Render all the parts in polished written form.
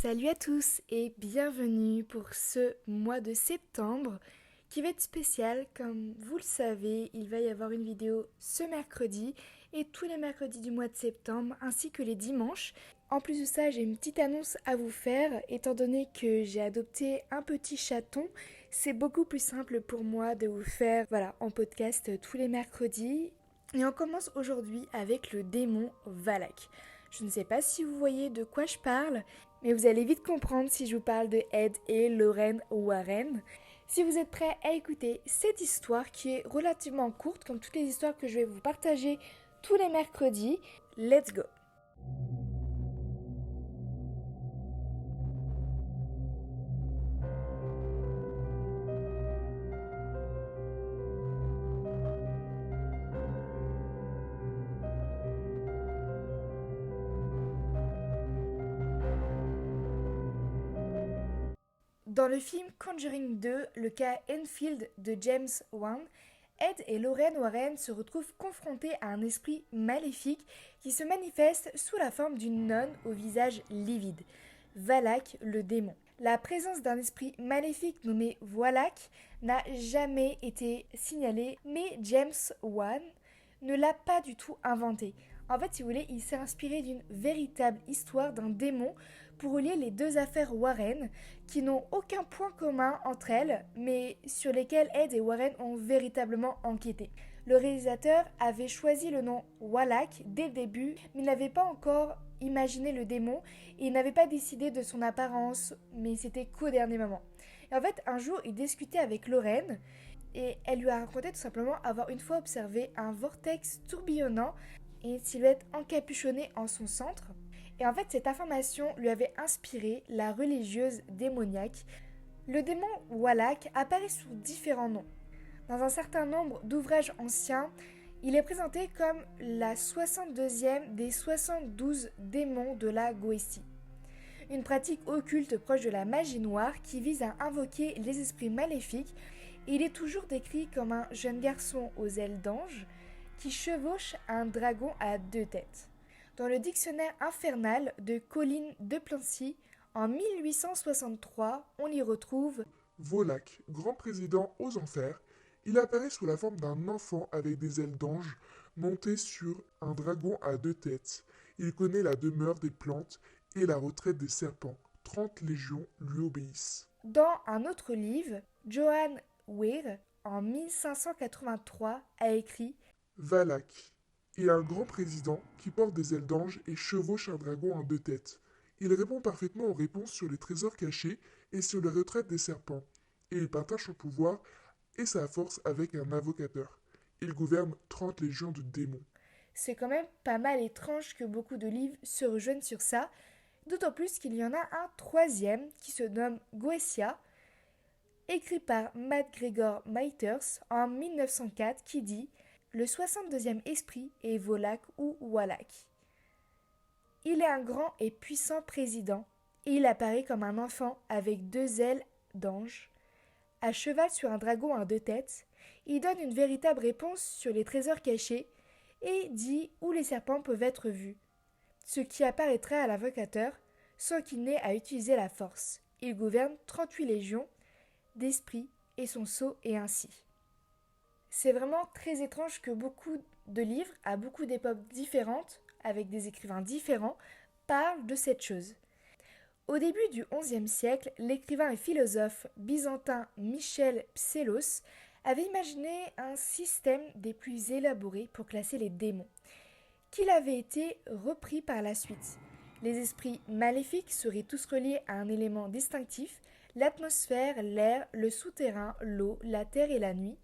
Salut à tous et bienvenue pour ce mois de septembre qui va être spécial. Comme vous le savez, il va y avoir une vidéo ce mercredi et tous les mercredis du mois de septembre ainsi que les dimanches. En plus de ça, j'ai une petite annonce à vous faire. Étant donné que j'ai adopté un petit chaton, c'est beaucoup plus simple pour moi de vous faire en podcast tous les mercredis. Et on commence aujourd'hui avec le démon Valak. Je ne sais pas si vous voyez de quoi je parle, mais vous allez vite comprendre si je vous parle de Ed et Lorraine Warren. Si vous êtes prêts à écouter cette histoire qui est relativement courte, comme toutes les histoires que je vais vous partager tous les mercredis, let's go! Dans le film Conjuring 2, le cas Enfield de James Wan, Ed et Lorraine Warren se retrouvent confrontés à un esprit maléfique qui se manifeste sous la forme d'une nonne au visage livide, Valak le démon. La présence d'un esprit maléfique nommé Voilak n'a jamais été signalée, mais James Wan ne l'a pas du tout inventé. En fait, si vous voulez, il s'est inspiré d'une véritable histoire d'un démon pour relier les deux affaires Warren, qui n'ont aucun point commun entre elles, mais sur lesquelles Ed et Warren ont véritablement enquêté. Le réalisateur avait choisi le nom Wallach dès le début, mais n'avait pas encore imaginé le démon et il n'avait pas décidé de son apparence, mais c'était qu'au dernier moment. Et en fait, un jour, il discutait avec Lorraine et elle lui a raconté tout simplement avoir une fois observé un vortex tourbillonnant et une silhouette encapuchonnée en son centre. Et en fait, cette information lui avait inspiré la religieuse démoniaque. Le démon Wallach apparaît sous différents noms. Dans un certain nombre d'ouvrages anciens, il est présenté comme la 62e des 72 démons de la Goétie. Une pratique occulte proche de la magie noire qui vise à invoquer les esprits maléfiques. Et il est toujours décrit comme un jeune garçon aux ailes d'ange qui chevauche un dragon à deux têtes. Dans le dictionnaire infernal de Colin de Plancy, en 1863, on y retrouve Volak, grand président aux enfers, il apparaît sous la forme d'un enfant avec des ailes d'ange, monté sur un dragon à deux têtes. Il connaît la demeure des plantes et la retraite des serpents. 30 légions lui obéissent. Dans un autre livre, Johann Weir, en 1583, a écrit Valak est un grand président qui porte des ailes d'ange et chevauche un dragon à deux têtes. Il répond parfaitement aux réponses sur les trésors cachés et sur les retraites des serpents. Et il partage son pouvoir et sa force avec un avocateur. Il gouverne 30 légions de démons. c'est quand même pas mal étrange que beaucoup de livres se rejoignent sur ça, d'autant plus qu'il y en a un troisième qui se nomme Goetia, écrit par MacGregor Maithers en 1904 qui dit « Le 62e esprit est Volak ou Wallach. Il est un grand et puissant président et il apparaît comme un enfant avec deux ailes d'ange. À cheval sur un dragon à deux têtes, il donne une véritable réponse sur les trésors cachés et dit où les serpents peuvent être vus, ce qui apparaîtrait à l'avocateur sans qu'il n'ait à utiliser la force. Il gouverne 38 légions d'esprits et son sceau est ainsi. C'est vraiment très étrange que beaucoup de livres, à beaucoup d'époques différentes, avec des écrivains différents, parlent de cette chose. Au début du XIe siècle, l'écrivain et philosophe byzantin Michel Psellos avait imaginé un système des plus élaborés pour classer les démons, qu'il avait été repris par la suite. Les esprits maléfiques seraient tous reliés à un élément distinctif, l'atmosphère, l'air, le souterrain, l'eau, la terre et la nuit.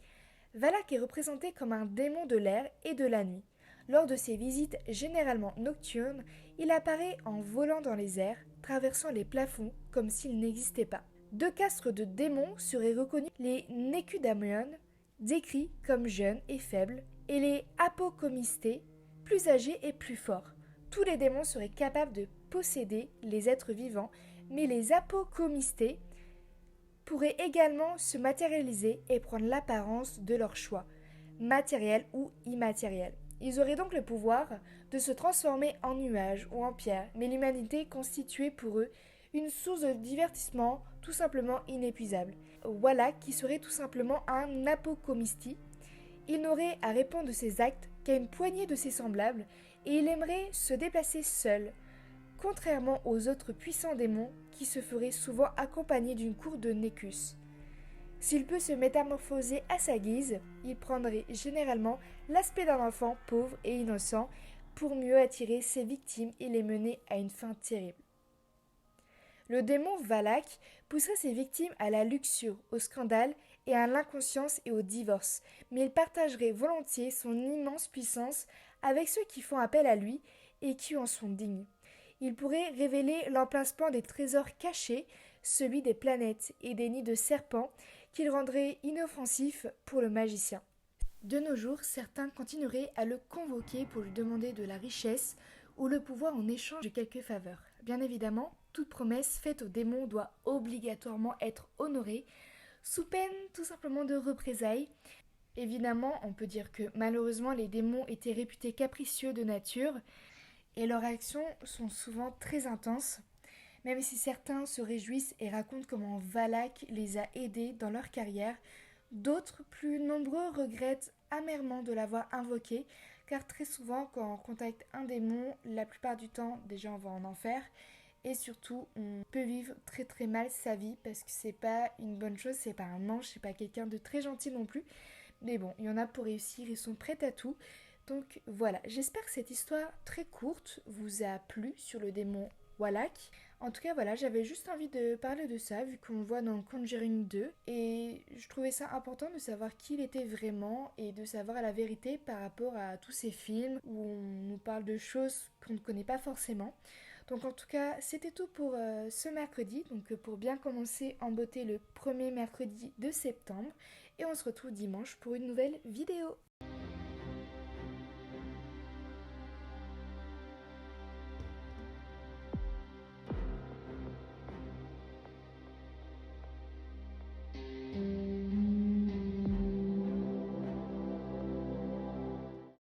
Valak est représenté comme un démon de l'air et de la nuit. Lors de ses visites généralement nocturnes, il apparaît en volant dans les airs, traversant les plafonds comme s'il n'existait pas. Deux castres de démons seraient reconnus, les Nekudamion, décrits comme jeunes et faibles, et les Apocomistés, plus âgés et plus forts. Tous les démons seraient capables de posséder les êtres vivants, mais les Apocomistés pourraient également se matérialiser et prendre l'apparence de leur choix, matériel ou immatériel. Ils auraient donc le pouvoir de se transformer en nuages ou en pierres, mais l'humanité constituait pour eux Une source de divertissement tout simplement inépuisable. Wallach qui serait tout simplement un apocomisti. Il n'aurait à répondre de ses actes qu'à une poignée de ses semblables et il aimerait se déplacer seul, contrairement aux autres puissants démons qui se feraient souvent accompagnés d'une cour de Nécus. S'il peut se métamorphoser à sa guise, il prendrait généralement l'aspect d'un enfant pauvre et innocent pour mieux attirer ses victimes et les mener à une fin terrible. Le démon Valak pousserait ses victimes à la luxure, au scandale et à l'inconscience et au divorce, mais il partagerait volontiers son immense puissance avec ceux qui font appel à lui et qui en sont dignes. Il pourrait révéler l'emplacement des trésors cachés, celui des planètes et des nids de serpents, qu'il rendrait inoffensif pour le magicien. De nos jours, certains continueraient à le convoquer pour lui demander de la richesse ou le pouvoir en échange de quelques faveurs. Bien évidemment, toute promesse faite au démon doit obligatoirement être honorée, sous peine tout simplement de représailles. Évidemment, on peut dire que malheureusement les démons étaient réputés capricieux de nature et leurs réactions sont souvent très intenses, même si certains se réjouissent et racontent comment Valak les a aidés dans leur carrière, d'autres, plus nombreux, regrettent amèrement de l'avoir invoqué, car très souvent, quand on contacte un démon, la plupart du temps, déjà on va en enfer, et surtout, on peut vivre très très mal sa vie, parce que c'est pas une bonne chose, c'est pas un ange, c'est pas quelqu'un de très gentil non plus, mais bon, il y en a pour réussir, ils sont prêts à tout. Donc voilà, j'espère que cette histoire très courte vous a plu sur le démon Wallach. En tout cas, voilà, j'avais juste envie de parler de ça, vu qu'on le voit dans Conjuring 2, et je trouvais ça important de savoir qui il était vraiment, et de savoir la vérité par rapport à tous ces films où on nous parle de choses qu'on ne connaît pas forcément. Donc en tout cas, c'était tout pour ce mercredi, donc pour bien commencer en beauté le premier mercredi de septembre, et on se retrouve dimanche pour une nouvelle vidéo.